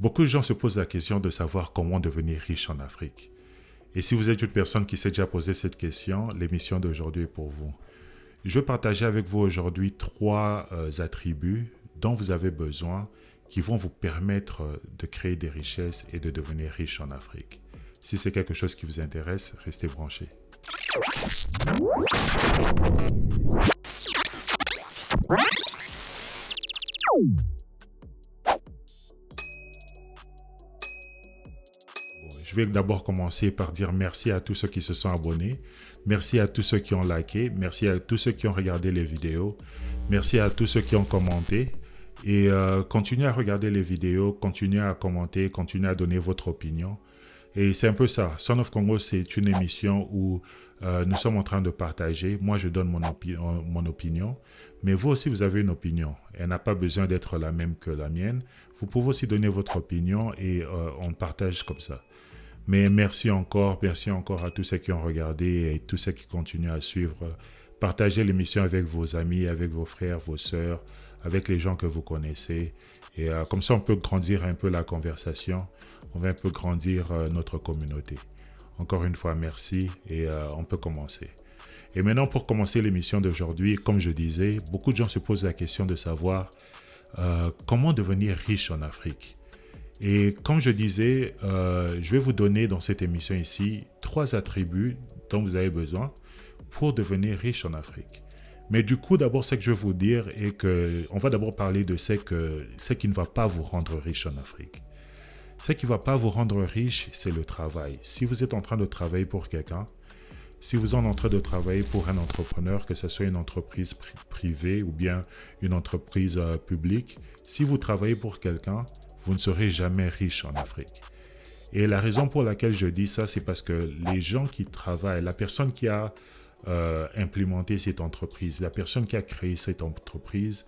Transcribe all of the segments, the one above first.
Beaucoup de gens se posent la question de savoir comment devenir riche en Afrique. Et si vous êtes une personne qui s'est déjà posé cette question, l'émission d'aujourd'hui est pour vous. Je vais partager avec vous aujourd'hui trois attributs dont vous avez besoin qui vont vous permettre de créer des richesses et de devenir riche en Afrique. Si c'est quelque chose qui vous intéresse, restez branchés. Je vais d'abord commencer par dire merci à tous ceux qui se sont abonnés, merci à tous ceux qui ont liké, merci à tous ceux qui ont regardé les vidéos, merci à tous ceux qui ont commenté et continuez à regarder les vidéos, continuez à commenter, continuez à donner votre opinion. Et c'est un peu ça. Son of Congo, c'est une émission où nous sommes en train de partager. Moi, je donne mon opinion, mais vous aussi, vous avez une opinion. Elle n'a pas besoin d'être la même que la mienne. Vous pouvez aussi donner votre opinion et on partage comme ça. Mais merci encore à tous ceux qui ont regardé et tous ceux qui continuent à suivre. Partagez l'émission avec vos amis, avec vos frères, vos sœurs, avec les gens que vous connaissez. Et comme ça, on peut grandir un peu la conversation. On va un peu grandir notre communauté. Encore une fois, merci et on peut commencer. Et maintenant, pour commencer l'émission d'aujourd'hui, comme je disais, beaucoup de gens se posent la question de savoir comment devenir riche en Afrique. Et comme je disais, je vais vous donner dans cette émission ici 3 attributs dont vous avez besoin pour devenir riche en Afrique. Mais du coup, d'abord, ce que je vais vous dire est qu'on va d'abord parler de ce qui ne va pas vous rendre riche en Afrique. Ce qui ne va pas vous rendre riche, c'est le travail. Si vous êtes en train de travailler pour quelqu'un, si vous êtes en train de travailler pour un entrepreneur, que ce soit une entreprise privée ou bien une entreprise publique, si vous travaillez pour quelqu'un, vous ne serez jamais riche en Afrique. Et la raison pour laquelle je dis ça, c'est parce que les gens qui travaillent, la personne qui a implémenté cette entreprise, la personne qui a créé cette entreprise,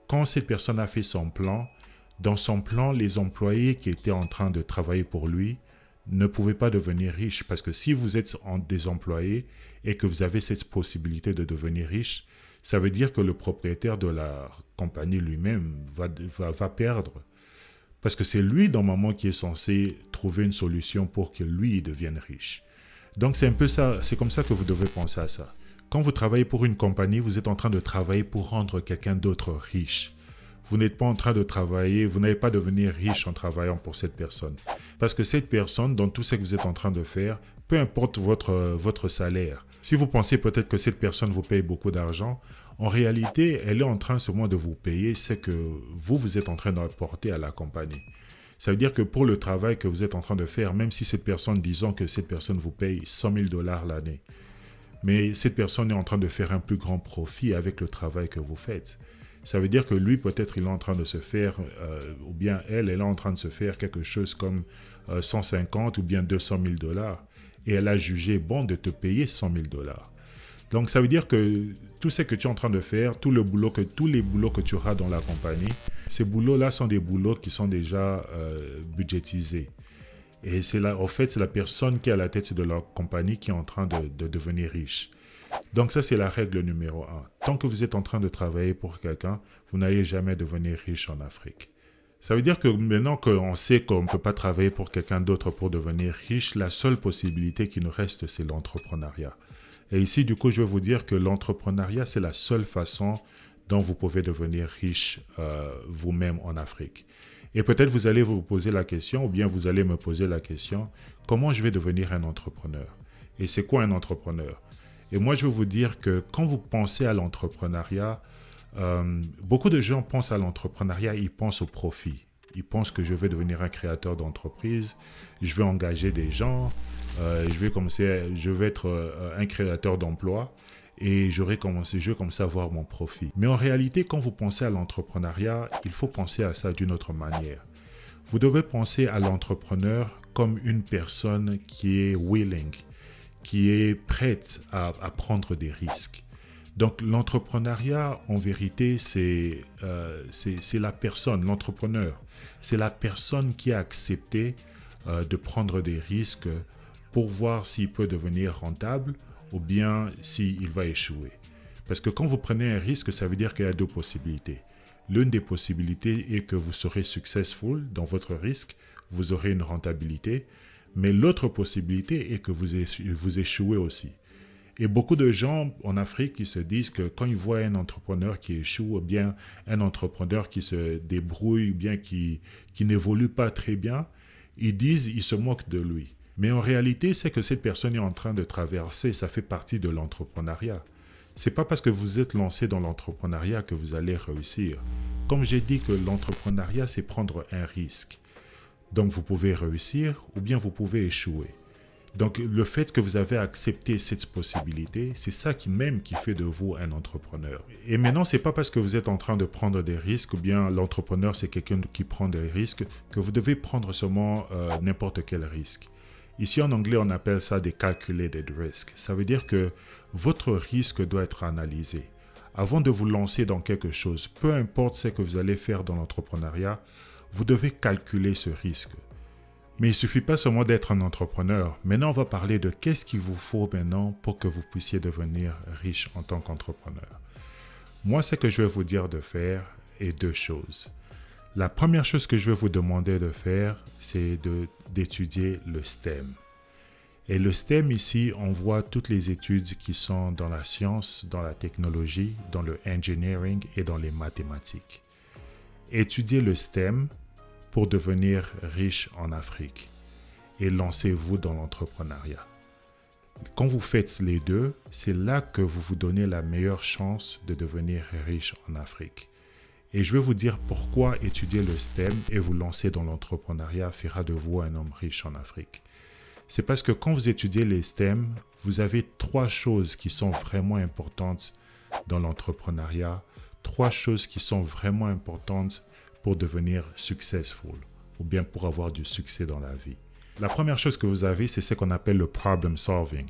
quand cette personne a fait son plan, dans son plan, les employés qui étaient en train de travailler pour lui ne pouvaient pas devenir riches. Parce que si vous êtes des employés et que vous avez cette possibilité de devenir riche, ça veut dire que le propriétaire de la compagnie lui-même va perdre. Parce que c'est lui, normalement, qui est censé trouver une solution pour que lui devienne riche. Donc, c'est un peu ça, c'est comme ça que vous devez penser à ça. Quand vous travaillez pour une compagnie, vous êtes en train de travailler pour rendre quelqu'un d'autre riche. Vous n'êtes pas en train de travailler, vous n'allez pas devenir riche en travaillant pour cette personne. Parce que cette personne, dans tout ce que vous êtes en train de faire, peu importe votre salaire, si vous pensez peut-être que cette personne vous paye beaucoup d'argent, en réalité, elle est en train seulement de vous payer ce que vous êtes en train d'apporter à la compagnie. Ça veut dire que pour le travail que vous êtes en train de faire, même si cette personne, disons que cette personne vous paye 100 000 $ l'année, mais cette personne est en train de faire un plus grand profit avec le travail que vous faites. Ça veut dire que lui, peut-être, il est en train de se faire, ou bien elle est en train de se faire quelque chose comme 150 ou bien 200 000 $. Et elle a jugé bon de te payer 100 000 $. Donc, ça veut dire que tout ce que tu es en train de faire, tous les boulots que tu auras dans la compagnie, ces boulots-là sont des boulots qui sont déjà budgétisés. Et c'est là, en fait, c'est la personne qui est à la tête de la compagnie qui est en train de devenir riche. Donc ça, c'est la règle numéro 1. Tant que vous êtes en train de travailler pour quelqu'un, vous n'allez jamais devenir riche en Afrique. Ça veut dire que maintenant qu'on sait qu'on ne peut pas travailler pour quelqu'un d'autre pour devenir riche, la seule possibilité qui nous reste, c'est l'entrepreneuriat. Et ici, du coup, je vais vous dire que l'entrepreneuriat, c'est la seule façon dont vous pouvez devenir riche vous-même en Afrique. Et peut-être vous allez vous poser la question, ou bien vous allez me poser la question, comment je vais devenir un entrepreneur? Et c'est quoi un entrepreneur? Et moi, je vais vous dire que quand vous pensez à l'entrepreneuriat, beaucoup de gens pensent à l'entrepreneuriat, ils pensent au profit. Ils pensent que je vais devenir un créateur d'entreprise, je vais engager des gens, je vais être un créateur d'emplois et je vais commencer à avoir mon profit. Mais en réalité, quand vous pensez à l'entrepreneuriat, il faut penser à ça d'une autre manière. Vous devez penser à l'entrepreneur comme une personne qui est willing, qui est prête à prendre des risques. Donc l'entrepreneuriat, en vérité, c'est la personne, l'entrepreneur. C'est la personne qui a accepté de prendre des risques pour voir s'il peut devenir rentable ou bien s'il va échouer. Parce que quand vous prenez un risque, ça veut dire qu'il y a 2 possibilités. L'une des possibilités est que vous serez successful dans votre risque, vous aurez une rentabilité, mais l'autre possibilité est que vous échouez aussi. Et beaucoup de gens en Afrique qui se disent que quand ils voient un entrepreneur qui échoue, ou bien un entrepreneur qui se débrouille, ou bien qui n'évolue pas très bien, ils se moquent de lui. Mais en réalité, c'est que cette personne est en train de traverser, ça fait partie de l'entrepreneuriat. C'est pas parce que vous êtes lancé dans l'entrepreneuriat que vous allez réussir. Comme j'ai dit que l'entrepreneuriat, c'est prendre un risque. Donc vous pouvez réussir ou bien vous pouvez échouer. Donc le fait que vous avez accepté cette possibilité, c'est ça qui fait de vous un entrepreneur. Et maintenant, c'est pas parce que vous êtes en train de prendre des risques ou bien l'entrepreneur c'est quelqu'un qui prend des risques que vous devez prendre seulement n'importe quel risque. Ici en anglais, on appelle ça des calculated risks. Ça veut dire que votre risque doit être analysé. Avant de vous lancer dans quelque chose, peu importe ce que vous allez faire dans l'entrepreneuriat, vous devez calculer ce risque. Mais il ne suffit pas seulement d'être un entrepreneur. Maintenant, on va parler de qu'est-ce qu'il vous faut maintenant pour que vous puissiez devenir riche en tant qu'entrepreneur. Moi, ce que je vais vous dire de faire est 2 choses. La première chose que je vais vous demander de faire, c'est d'étudier le STEM. Et le STEM ici, on voit toutes les études qui sont dans la science, dans la technologie, dans le engineering et dans les mathématiques. Étudiez le STEM pour devenir riche en Afrique et lancez-vous dans l'entrepreneuriat. Quand vous faites les deux, c'est là que vous vous donnez la meilleure chance de devenir riche en Afrique. Et je vais vous dire pourquoi étudier le STEM et vous lancer dans l'entrepreneuriat fera de vous un homme riche en Afrique. C'est parce que quand vous étudiez les STEM, vous avez 3 choses qui sont vraiment importantes dans l'entrepreneuriat, 3 choses qui sont vraiment importantes pour devenir successful ou bien pour avoir du succès dans la vie. La première chose que vous avez, c'est ce qu'on appelle le problem solving.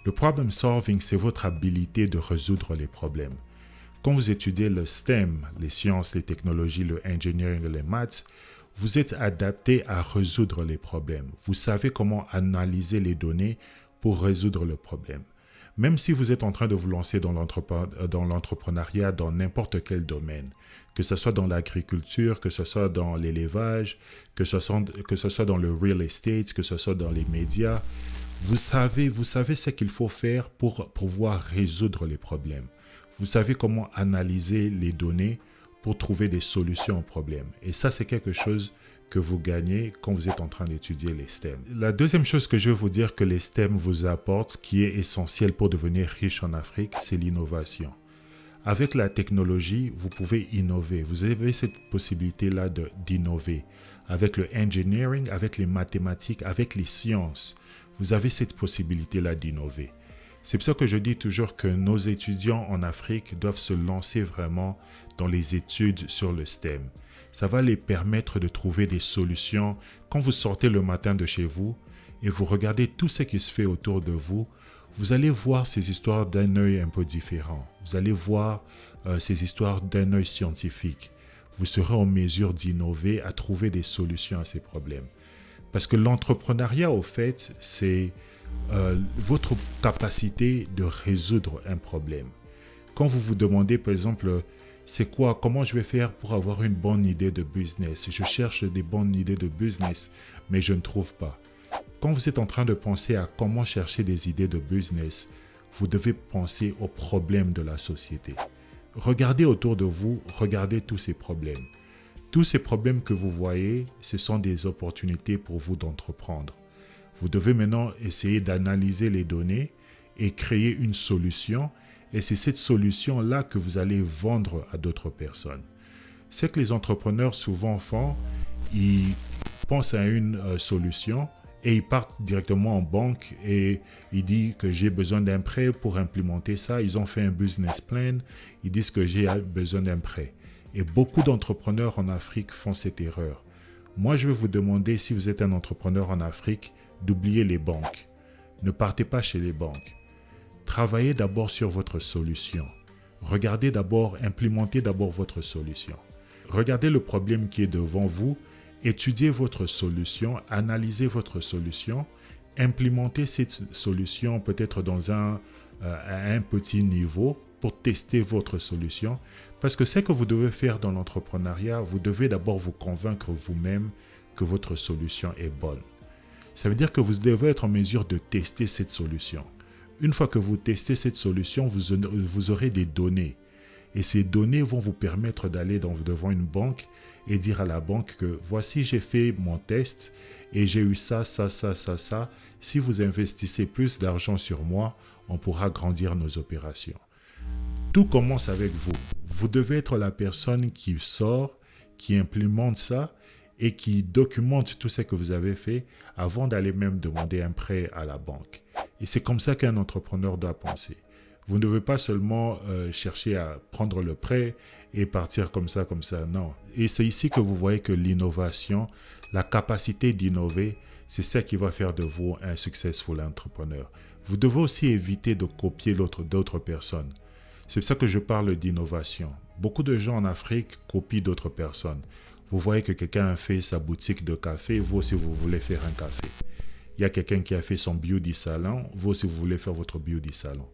Le problem solving, c'est votre habilité de résoudre les problèmes. Quand vous étudiez le STEM, les sciences, les technologies, le engineering et les maths, vous êtes adapté à résoudre les problèmes. Vous savez comment analyser les données pour résoudre le problème. Même si vous êtes en train de vous lancer dans l'entrepreneuriat dans n'importe quel domaine, que ce soit dans l'agriculture, que ce soit dans l'élevage, que ce soit dans le real estate, que ce soit dans les médias, vous savez ce qu'il faut faire pour pouvoir résoudre les problèmes. Vous savez comment analyser les données pour trouver des solutions aux problèmes. Et ça, c'est quelque chose que vous gagnez quand vous êtes en train d'étudier les STEM. La deuxième chose que je veux vous dire que les STEM vous apportent, qui est essentiel pour devenir riche en Afrique, c'est l'innovation. Avec la technologie, vous pouvez innover. Vous avez cette possibilité-là d'innover. Avec le engineering, avec les mathématiques, avec les sciences, vous avez cette possibilité-là d'innover. C'est pour ça que je dis toujours que nos étudiants en Afrique doivent se lancer vraiment dans les études sur le STEM. Ça va les permettre de trouver des solutions. Quand vous sortez le matin de chez vous et vous regardez tout ce qui se fait autour de vous, vous allez voir ces histoires d'un œil un peu différent. Vous allez voir ces histoires d'un œil scientifique. Vous serez en mesure d'innover, à trouver des solutions à ces problèmes. Parce que l'entrepreneuriat, au fait, c'est votre capacité de résoudre un problème. Quand vous vous demandez, par exemple, comment je vais faire pour avoir une bonne idée de business? Je cherche des bonnes idées de business, mais je ne trouve pas. Quand vous êtes en train de penser à comment chercher des idées de business, vous devez penser aux problèmes de la société. Regardez autour de vous, regardez tous ces problèmes. Tous ces problèmes que vous voyez, ce sont des opportunités pour vous d'entreprendre. Vous devez maintenant essayer d'analyser les données et créer une solution. Et c'est cette solution-là que vous allez vendre à d'autres personnes. Ce que les entrepreneurs souvent font, ils pensent à une solution et ils partent directement en banque et ils disent que j'ai besoin d'un prêt pour implémenter ça. Ils ont fait un business plan, ils disent que j'ai besoin d'un prêt. Et beaucoup d'entrepreneurs en Afrique font cette erreur. Moi, je vais vous demander, si vous êtes un entrepreneur en Afrique, d'oublier les banques. Ne partez pas chez les banques. Travaillez d'abord sur votre solution. Regardez d'abord, implémentez d'abord votre solution. Regardez le problème qui est devant vous, étudiez votre solution, analysez votre solution, implémentez cette solution peut-être à un petit niveau pour tester votre solution. Parce que ce que vous devez faire dans l'entrepreneuriat, vous devez d'abord vous convaincre vous-même que votre solution est bonne. Ça veut dire que vous devez être en mesure de tester cette solution. Une fois que vous testez cette solution, vous aurez des données. Et ces données vont vous permettre d'aller devant une banque et dire à la banque que voici, j'ai fait mon test et j'ai eu ça. Si vous investissez plus d'argent sur moi, on pourra grandir nos opérations. Tout commence avec vous. Vous devez être la personne qui sort, qui implémente ça et qui documente tout ce que vous avez fait avant d'aller même demander un prêt à la banque. Et c'est comme ça qu'un entrepreneur doit penser. Vous ne devez pas seulement chercher à prendre le prêt et partir comme ça, non. Et c'est ici que vous voyez que l'innovation, la capacité d'innover, c'est ça qui va faire de vous un successful entrepreneur. Vous devez aussi éviter de copier d'autres personnes. C'est pour ça que je parle d'innovation. Beaucoup de gens en Afrique copient d'autres personnes. Vous voyez que quelqu'un a fait sa boutique de café, vous aussi vous voulez faire un café. Il y a quelqu'un qui a fait son beauty salon, vous aussi vous voulez faire votre beauty salon.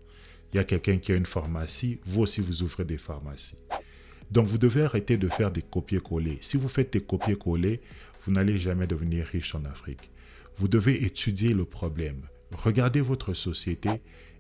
Il y a quelqu'un qui a une pharmacie, vous aussi vous ouvrez des pharmacies. Donc vous devez arrêter de faire des copier-coller. Si vous faites des copier-coller, vous n'allez jamais devenir riche en Afrique. Vous devez étudier le problème. Regardez votre société,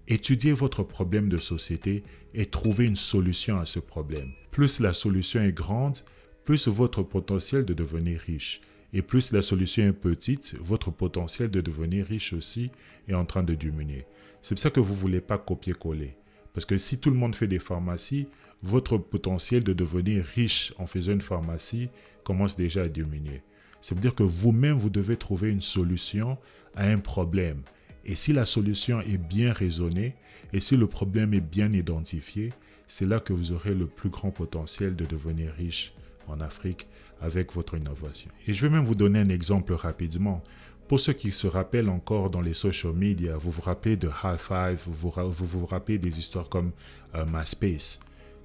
étudiez votre problème de société et trouvez une solution à ce problème. Plus la solution est grande, plus votre potentiel de devenir riche. Et plus la solution est petite, votre potentiel de devenir riche aussi est en train de diminuer. C'est pour ça que vous ne voulez pas copier-coller. Parce que si tout le monde fait des pharmacies, votre potentiel de devenir riche en faisant une pharmacie commence déjà à diminuer. Ça veut dire que vous-même, vous devez trouver une solution à un problème. Et si la solution est bien raisonnée et si le problème est bien identifié, c'est là que vous aurez le plus grand potentiel de devenir riche en Afrique avec votre innovation. Et je vais même vous donner un exemple rapidement. Pour ceux qui se rappellent encore dans les social media, vous vous rappelez de High Five, vous vous rappelez des histoires comme MySpace.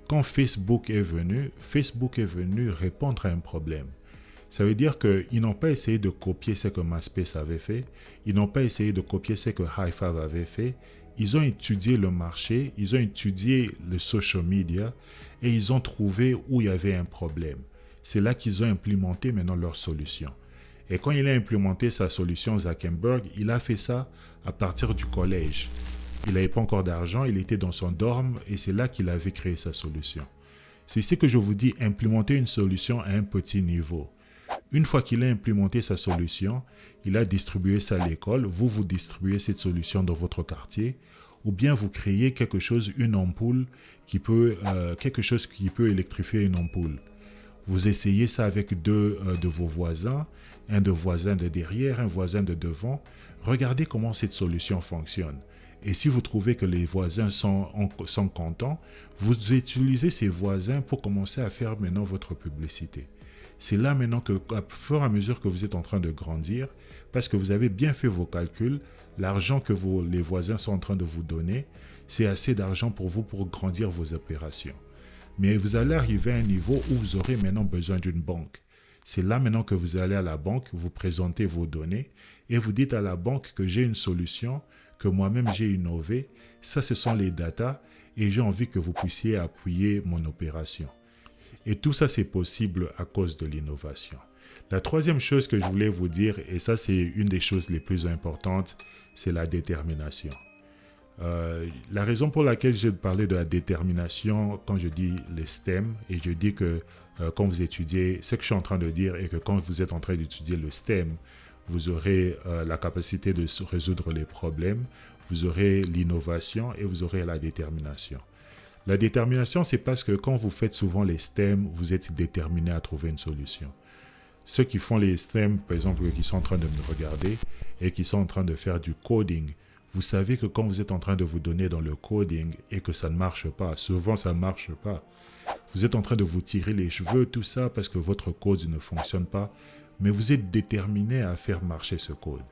Quand Facebook est venu répondre à un problème. Ça veut dire qu'ils n'ont pas essayé de copier ce que MySpace avait fait, ils n'ont pas essayé de copier ce que High Five avait fait, ils ont étudié le marché, ils ont étudié le social media et ils ont trouvé où il y avait un problème. C'est là qu'ils ont implémenté maintenant leur solution. Et quand il a implémenté sa solution, Zuckerberg, il a fait ça à partir du collège. Il n'avait pas encore d'argent, il était dans son dorme et c'est là qu'il avait créé sa solution. C'est ici que je vous dis implémenter une solution à un petit niveau. Une fois qu'il a implémenté sa solution, il a distribué ça à l'école, vous distribuez cette solution dans votre quartier, ou bien vous créez quelque chose, une ampoule, quelque chose qui peut électrifier une ampoule. Vous essayez ça avec deux de vos voisins, un de voisin de derrière, un voisin de devant. Regardez comment cette solution fonctionne. Et si vous trouvez que les voisins sont contents, vous utilisez ces voisins pour commencer à faire maintenant votre publicité. C'est là maintenant que, à fur et à mesure que vous êtes en train de grandir, parce que vous avez bien fait vos calculs, l'argent que les voisins sont en train de vous donner, c'est assez d'argent pour vous pour grandir vos opérations. Mais vous allez arriver à un niveau où vous aurez maintenant besoin d'une banque. C'est là maintenant que vous allez à la banque, vous présentez vos données et vous dites à la banque que j'ai une solution, que moi-même j'ai innové. Ça, ce sont les datas et j'ai envie que vous puissiez appuyer mon opération. Et tout ça, c'est possible à cause de l'innovation. La troisième chose que je voulais vous dire, et ça, c'est une des choses les plus importantes, c'est la détermination. La raison pour laquelle j'ai parlé de la détermination quand je dis les STEM, et je dis que quand vous étudiez, ce que je suis en train de dire est que quand vous êtes en train d'étudier le STEM, vous aurez la capacité de résoudre les problèmes, vous aurez l'innovation et vous aurez la détermination. La détermination, c'est parce que quand vous faites souvent les STEM, vous êtes déterminé à trouver une solution. Ceux qui font les STEM, par exemple, qui sont en train de me regarder et qui sont en train de faire du coding, vous savez que quand vous êtes en train de vous donner dans le coding et que ça ne marche pas, souvent ça ne marche pas, vous êtes en train de vous tirer les cheveux, tout ça parce que votre code ne fonctionne pas, mais vous êtes déterminé à faire marcher ce code.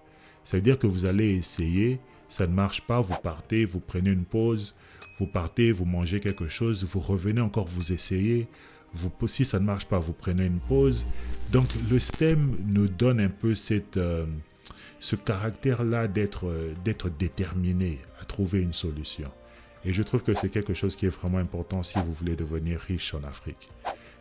Ça veut dire que vous allez essayer, ça ne marche pas, vous partez, vous prenez une pause, vous partez, vous mangez quelque chose, vous revenez encore, vous essayez, si ça ne marche pas, vous prenez une pause. Donc le STEM nous donne un peu ce caractère-là d'être déterminé à trouver une solution. Et je trouve que c'est quelque chose qui est vraiment important si vous voulez devenir riche en Afrique.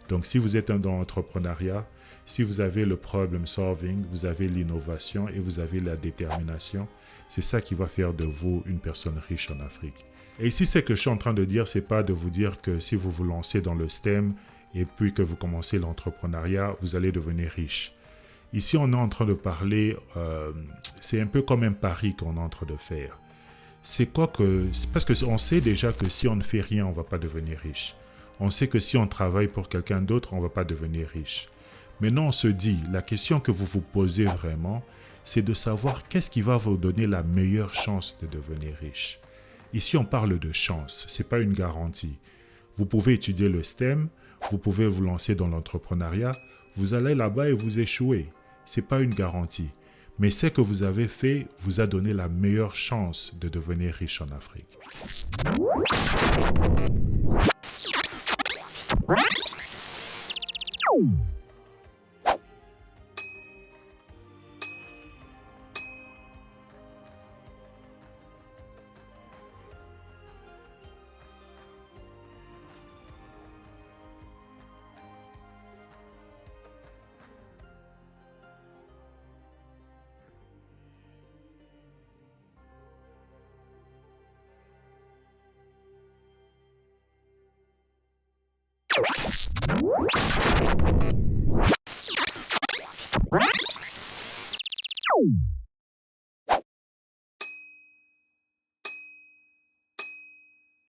Donc, si vous êtes dans l'entrepreneuriat, si vous avez le problem solving, vous avez l'innovation et vous avez la détermination, c'est ça qui va faire de vous une personne riche en Afrique. Et ici, ce que je suis en train de dire, c'est pas de vous dire que si vous vous lancez dans le STEM et puis que vous commencez l'entrepreneuriat, vous allez devenir riche. Ici, on est en train de parler, c'est un peu comme un pari qu'on est en train de faire. C'est quoi que... Parce qu'on sait déjà que si on ne fait rien, on ne va pas devenir riche. On sait que si on travaille pour quelqu'un d'autre, on ne va pas devenir riche. Maintenant, on se dit, la question que vous vous posez vraiment, c'est de savoir qu'est-ce qui va vous donner la meilleure chance de devenir riche. Ici, on parle de chance, ce n'est pas une garantie. Vous pouvez étudier le STEM, vous pouvez vous lancer dans l'entrepreneuriat, vous allez là-bas et vous échouez. Ce n'est pas une garantie. Mais ce que vous avez fait vous a donné la meilleure chance de devenir riche en Afrique.